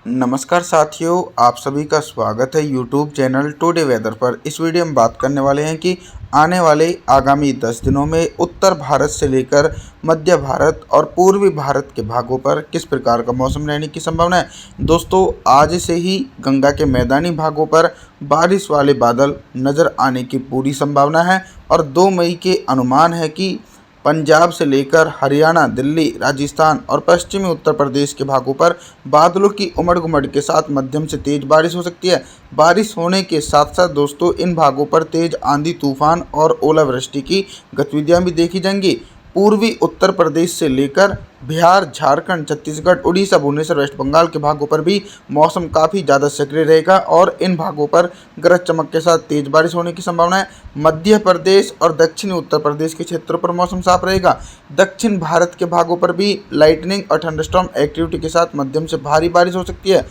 नमस्कार साथियों, आप सभी का स्वागत है यूट्यूब चैनल टुडे वेदर पर। इस वीडियो में बात करने वाले हैं कि आने वाले आगामी 10 दिनों में उत्तर भारत से लेकर मध्य भारत और पूर्वी भारत के भागों पर किस प्रकार का मौसम रहने की संभावना है। दोस्तों, आज से ही गंगा के मैदानी भागों पर बारिश वाले बादल नज़र आने की पूरी संभावना है और 2 मई के अनुमान है कि पंजाब से लेकर हरियाणा, दिल्ली, राजस्थान और पश्चिमी उत्तर प्रदेश के भागों पर बादलों की उमड़-घुमड़ के साथ मध्यम से तेज बारिश हो सकती है। बारिश होने के साथ-साथ दोस्तों इन भागों पर तेज आंधी, तूफान और ओलावृष्टि की गतिविधियां भी देखी जाएंगी। पूर्वी उत्तर प्रदेश से लेकर बिहार, झारखंड, छत्तीसगढ़, उड़ीसा, भुवनेश्वर, वेस्ट बंगाल के भागों पर भी मौसम काफ़ी ज़्यादा सक्रिय रहेगा और इन भागों पर गरज चमक के साथ तेज बारिश होने की संभावना है। मध्य प्रदेश और दक्षिणी उत्तर प्रदेश के क्षेत्रों पर मौसम साफ रहेगा। दक्षिण भारत के भागों पर भी लाइटनिंग और थंडरस्टॉर्म एक्टिविटी के साथ मध्यम से भारी बारिश हो सकती है।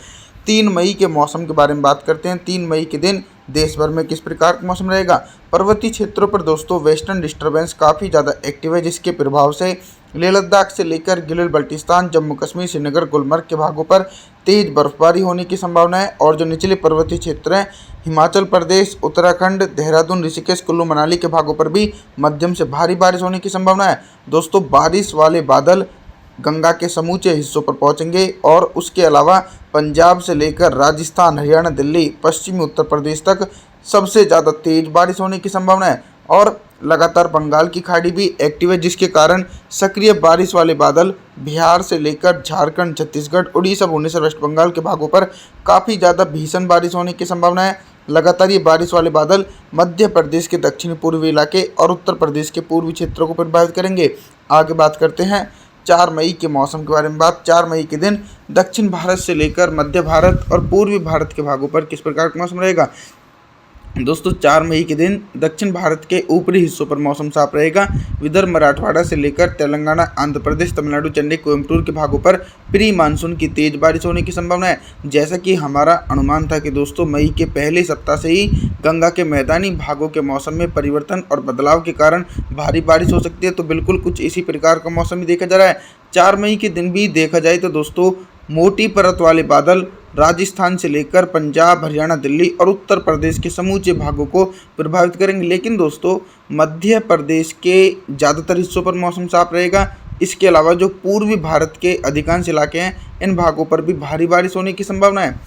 3 मई के मौसम के बारे में बात करते हैं। 3 मई के दिन देश भर में किस प्रकार का मौसम रहेगा। पर्वतीय क्षेत्रों पर दोस्तों वेस्टर्न डिस्टर्बेंस काफ़ी ज़्यादा एक्टिव है, जिसके प्रभाव से लेह लद्दाख से लेकर गिलगित बल्टिस्तान, जम्मू कश्मीर, श्रीनगर, गुलमर्ग के भागों पर तेज बर्फबारी होने की संभावना है। और जो निचले पर्वतीय क्षेत्र हैं, हिमाचल प्रदेश, उत्तराखंड, देहरादून, ऋषिकेश, कुल्लू मनाली के भागों पर भी मध्यम से भारी बारिश होने की संभावना है। दोस्तों, बारिश वाले बादल गंगा के समूचे हिस्सों पर पहुंचेंगे और उसके अलावा पंजाब से लेकर राजस्थान, हरियाणा, दिल्ली, पश्चिमी उत्तर प्रदेश तक सबसे ज़्यादा तेज बारिश होने की संभावना है। और लगातार बंगाल की खाड़ी भी एक्टिव है, जिसके कारण सक्रिय बारिश वाले बादल बिहार से लेकर झारखंड, छत्तीसगढ़, उड़ीसा, भुवनेश्वर, वेस्ट बंगाल के भागों पर काफ़ी ज़्यादा भीषण बारिश होने की संभावना है। लगातार ये बारिश वाले बादल मध्य प्रदेश के दक्षिणी पूर्वी इलाके और उत्तर प्रदेश के पूर्वी क्षेत्रों को प्रभावित करेंगे। आगे बात करते हैं 4 मई के मौसम के बारे में। 4 मई के दिन दक्षिण भारत से लेकर मध्य भारत और पूर्वी भारत के भागों पर किस प्रकार का मौसम रहेगा। दोस्तों, 4 मई के दिन दक्षिण भारत के ऊपरी हिस्सों पर मौसम साफ रहेगा। विदर्भ, मराठवाड़ा से लेकर तेलंगाना, आंध्र प्रदेश, तमिलनाडु, चेन्नई, कोयम्बटूर के भागों पर प्री मानसून की तेज बारिश होने की संभावना है। जैसा कि हमारा अनुमान था कि दोस्तों मई के पहले सप्ताह से ही गंगा के मैदानी भागों के मौसम में परिवर्तन और बदलाव के कारण भारी बारिश हो सकती है, तो बिल्कुल कुछ इसी प्रकार का मौसम ही देखा जा रहा है। 4 मई के दिन भी देखा जाए तो दोस्तों मोटी परत वाले बादल राजस्थान से लेकर पंजाब, हरियाणा, दिल्ली और उत्तर प्रदेश के समूचे भागों को प्रभावित करेंगे। लेकिन दोस्तों मध्य प्रदेश के ज़्यादातर हिस्सों पर मौसम साफ रहेगा। इसके अलावा जो पूर्वी भारत के अधिकांश इलाके हैं, इन भागों पर भी भारी बारिश होने की संभावना है।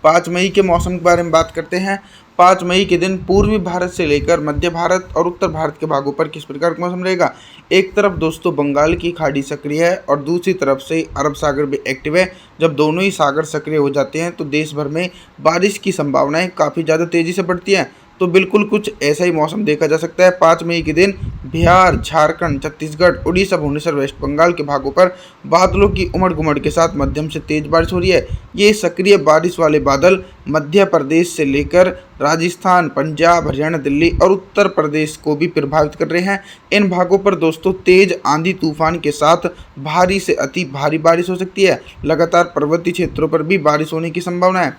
5 मई के मौसम के बारे में बात करते हैं। 5 मई के दिन पूर्वी भारत से लेकर मध्य भारत और उत्तर भारत के भागों पर किस प्रकार का मौसम रहेगा। एक तरफ दोस्तों बंगाल की खाड़ी सक्रिय है और दूसरी तरफ से अरब सागर भी एक्टिव है। जब दोनों ही सागर सक्रिय हो जाते हैं तो देश भर में बारिश की संभावनाएं काफ़ी ज़्यादा तेज़ी से बढ़ती हैं। तो बिल्कुल कुछ ऐसा ही मौसम देखा जा सकता है। 5 मई के दिन बिहार, झारखंड, छत्तीसगढ़, उड़ीसा, भुवनेश्वर, वेस्ट बंगाल के भागों पर बादलों की उमड़-घुमड़ के साथ मध्यम से तेज बारिश हो रही है। ये सक्रिय बारिश वाले बादल मध्य प्रदेश से लेकर राजस्थान, पंजाब, हरियाणा, दिल्ली और उत्तर प्रदेश को भी प्रभावित कर रहे हैं। इन भागों पर दोस्तों तेज आंधी, तूफान के साथ भारी से अति भारी बारिश हो सकती है। लगातार पर्वतीय क्षेत्रों पर भी बारिश होने की संभावना है।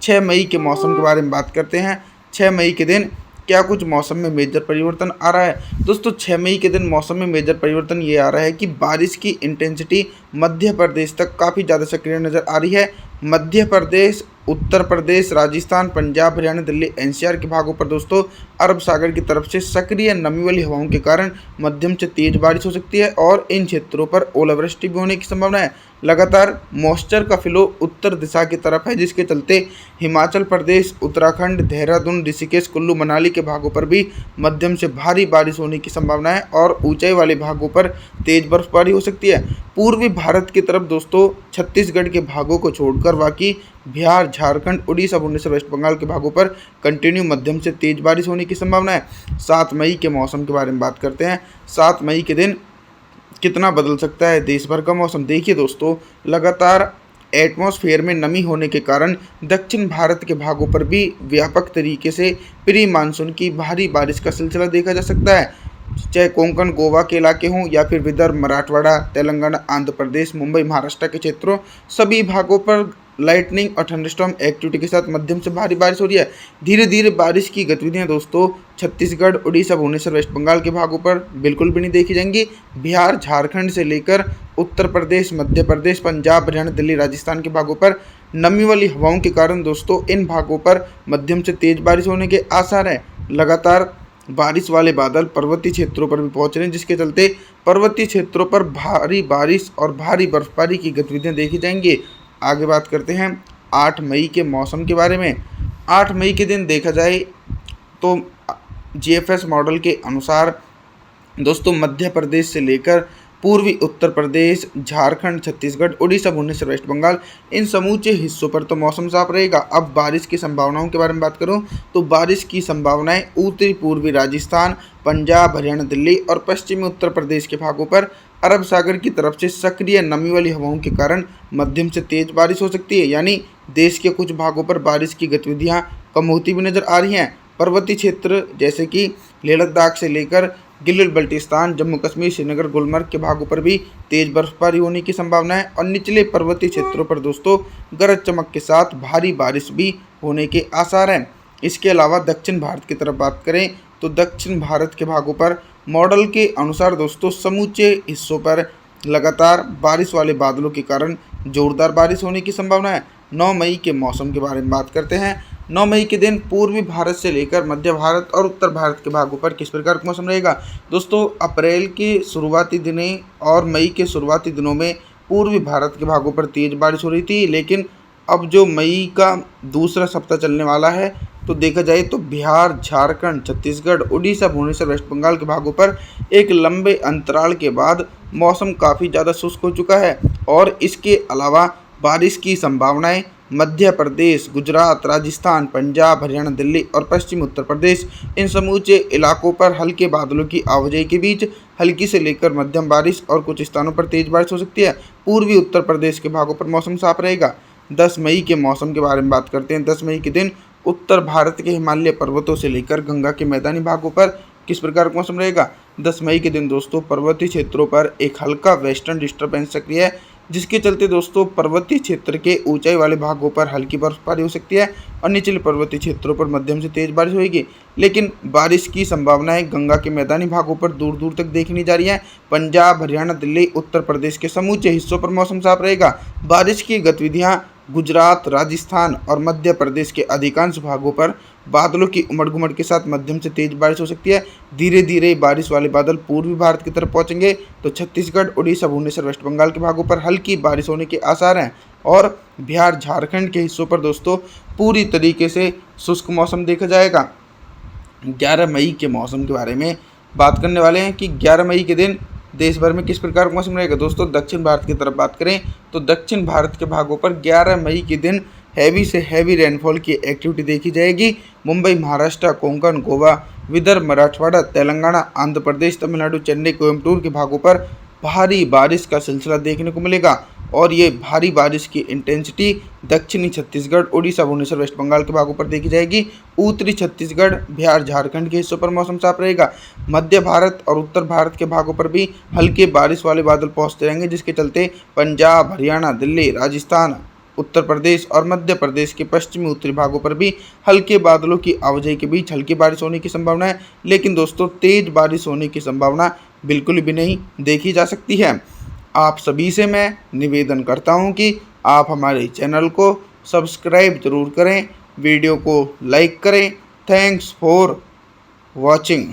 6 मई के मौसम के बारे में बात करते हैं। 6 मई के दिन क्या कुछ मौसम में मेजर परिवर्तन आ रहा है। दोस्तों 6 मई के दिन मौसम में मेजर परिवर्तन ये आ रहा है कि बारिश की इंटेंसिटी मध्य प्रदेश तक काफ़ी ज़्यादा सक्रिय नज़र आ रही है। मध्य प्रदेश, उत्तर प्रदेश, राजस्थान, पंजाब, हरियाणा, दिल्ली, एनसीआर के भागों पर दोस्तों अरब सागर की तरफ से सक्रिय नमी वाली हवाओं के कारण मध्यम से तेज बारिश हो सकती है और इन क्षेत्रों पर ओलावृष्टि भी होने की संभावना है। लगातार मॉइस्चर का फ्लो उत्तर दिशा की तरफ है, जिसके चलते हिमाचल प्रदेश, उत्तराखंड, देहरादून, ऋषिकेश, कुल्लू मनाली के भागों पर भी मध्यम से भारी बारिश होने की संभावना है और ऊंचाई वाले भागों पर तेज बर्फबारी हो सकती है। पूर्वी भारत की तरफ दोस्तों छत्तीसगढ़ के भागों को छोड़कर बाकी बिहार, झारखंड, उड़ीसा, भुवनेश्वर, वेस्ट बंगाल के भागों पर कंटिन्यू मध्यम से तेज बारिश होने की संभावना है। 7 मई के मौसम के बारे में बात करते हैं। 7 मई के दिन कितना बदल सकता है देश भर का मौसम। देखिए दोस्तों, लगातार एटमॉस्फेयर में नमी होने के कारण दक्षिण भारत के भागों पर भी व्यापक तरीके से प्री मानसून की भारी बारिश का सिलसिला देखा जा सकता है। चाहे कोंकण गोवा के इलाके हों या फिर विदर्भ, मराठवाड़ा, तेलंगाना, आंध्र प्रदेश, मुंबई, महाराष्ट्र के क्षेत्रों, सभी भागों पर लाइटनिंग और थंडरस्टॉर्म एक्टिविटी के साथ मध्यम से भारी बारिश हो रही है। धीरे धीरे बारिश की गतिविधियां दोस्तों छत्तीसगढ़, उड़ीसा, भुवनेश्वर, वेस्ट बंगाल के भागों पर बिल्कुल भी नहीं देखी जाएंगी। बिहार, झारखंड से लेकर उत्तर प्रदेश, मध्य प्रदेश, पंजाब, हरियाणा, दिल्ली, राजस्थान के भागों पर नमी वाली हवाओं के कारण दोस्तों इन भागों पर मध्यम से तेज बारिश होने के आसार हैं। लगातार बारिश वाले बादल पर्वतीय क्षेत्रों पर भी पहुंच रहे हैं, जिसके चलते पर्वतीय क्षेत्रों पर भारी बारिश और भारी बर्फबारी की गतिविधियां देखी जाएंगी। आगे बात करते हैं 8 मई के मौसम के बारे में। 8 मई के दिन देखा जाए तो जीएफएस मॉडल के अनुसार दोस्तों मध्य प्रदेश से लेकर पूर्वी उत्तर प्रदेश, झारखंड, छत्तीसगढ़, उड़ीसा, भुवनेश्वर, वेस्ट बंगाल, इन समूचे हिस्सों पर तो मौसम साफ रहेगा। अब बारिश की संभावनाओं के बारे में बात करूं तो बारिश की संभावनाएं उत्तरी पूर्वी राजस्थान, पंजाब, हरियाणा, दिल्ली और पश्चिमी उत्तर प्रदेश के भागों पर अरब सागर की तरफ से सक्रिय नमी वाली हवाओं के कारण मध्यम से तेज बारिश हो सकती है। यानी देश के कुछ भागों पर बारिश की गतिविधियां कम होती भी नजर आ रही हैं। पर्वतीय क्षेत्र जैसे कि लेह लद्दाख से लेकर गिलगित बल्टिस्तान, जम्मू कश्मीर, श्रीनगर, गुलमर्ग के भागों पर भी तेज बर्फबारी होने की संभावना है और निचले पर्वतीय क्षेत्रों पर दोस्तों गरज चमक के साथ भारी बारिश भी होने के आसार हैं। इसके अलावा दक्षिण भारत की तरफ बात करें तो दक्षिण भारत के भागों पर मॉडल के अनुसार दोस्तों समूचे हिस्सों पर लगातार बारिश वाले बादलों के कारण जोरदार बारिश होने की संभावना है। 9 मई के मौसम के बारे में बात करते हैं। 9 मई के दिन पूर्वी भारत से लेकर मध्य भारत और उत्तर भारत के भागों पर किस प्रकार का मौसम रहेगा। दोस्तों अप्रैल के शुरुआती दिनों और मई के शुरुआती दिनों में पूर्वी भारत के भागों पर तेज बारिश हो रही थी, लेकिन अब जो मई का दूसरा सप्ताह चलने वाला है तो देखा जाए तो बिहार, झारखंड, छत्तीसगढ़, उड़ीसा, भुवनेश्वर, वेस्ट बंगाल के भागों पर एक लंबे अंतराल के बाद मौसम काफ़ी ज़्यादा शुष्क हो चुका है और इसके अलावा बारिश की संभावनाएं मध्य प्रदेश, गुजरात, राजस्थान, पंजाब, हरियाणा, दिल्ली और पश्चिमी उत्तर प्रदेश, इन समूचे इलाकों पर हल्के बादलों की आवाजाही के बीच हल्की से लेकर मध्यम बारिश और कुछ स्थानों पर तेज बारिश हो सकती है। पूर्वी उत्तर प्रदेश के भागों पर मौसम साफ रहेगा। 10 मई के मौसम के बारे में बात करते हैं। 10 मई के दिन उत्तर भारत के हिमालय पर्वतों से लेकर गंगा के मैदानी भागों पर किस प्रकार का मौसम रहेगा। 10 मई के दिन दोस्तों पर्वतीय क्षेत्रों पर एक हल्का वेस्टर्न डिस्टर्बेंस सक्रिय है, जिसके चलते दोस्तों पर्वतीय क्षेत्र के ऊंचाई वाले भागों पर हल्की बर्फबारी हो सकती है और निचले पर्वतीय क्षेत्रों पर मध्यम से तेज बारिश होगी। लेकिन बारिश की संभावनाएं गंगा के मैदानी भागों पर दूर दूर तक देखी जा रही है। पंजाब, हरियाणा, दिल्ली, उत्तर प्रदेश के समूचे हिस्सों पर मौसम साफ रहेगा। बारिश की गतिविधियां गुजरात, राजस्थान और मध्य प्रदेश के अधिकांश भागों पर बादलों की उमड़ घुमड़ के साथ मध्यम से तेज बारिश हो सकती है। धीरे धीरे बारिश वाले बादल पूर्वी भारत की तरफ पहुंचेंगे तो छत्तीसगढ़, उड़ीसा, भुवनेश्वर, वेस्ट बंगाल के भागों पर हल्की बारिश होने के आसार हैं और बिहार, झारखंड के हिस्सों पर दोस्तों पूरी तरीके से शुष्क मौसम देखा जाएगा। 11 मई के मौसम के बारे में बात करने वाले हैं कि 11 मई के दिन देश भर में किस प्रकार का मौसम रहेगा। दोस्तों दक्षिण भारत की तरफ बात करें तो दक्षिण भारत के भागों पर 11 मई के दिन हैवी से हैवी रेनफॉल की एक्टिविटी देखी जाएगी। मुंबई, महाराष्ट्र, कोंकण, गोवा, विदर्भ, मराठवाड़ा, तेलंगाना, आंध्र प्रदेश, तमिलनाडु, चेन्नई, कोयम्बटूर के भागों पर भारी बारिश का सिलसिला देखने को मिलेगा और ये भारी बारिश की इंटेंसिटी दक्षिणी छत्तीसगढ़, उड़ीसा, भुवनेश्वर, वेस्ट बंगाल के भागों पर देखी जाएगी। उत्तरी छत्तीसगढ़, बिहार, झारखंड के हिस्सों पर मौसम साफ रहेगा। मध्य भारत और उत्तर भारत के भागों पर भी हल्के बारिश वाले बादल पहुंचते रहेंगे, जिसके चलते पंजाब, हरियाणा, दिल्ली, राजस्थान, उत्तर प्रदेश और मध्य प्रदेश के पश्चिमी उत्तरी भागों पर भी हल्के बादलों की आवाजाही के बीच हल्की बारिश होने की संभावना है। लेकिन दोस्तों तेज बारिश होने की संभावना बिल्कुल भी नहीं देखी जा सकती है। आप सभी से मैं निवेदन करता हूं कि आप हमारे चैनल को सब्सक्राइब जरूर करें, वीडियो को लाइक करें। Thanks for watching.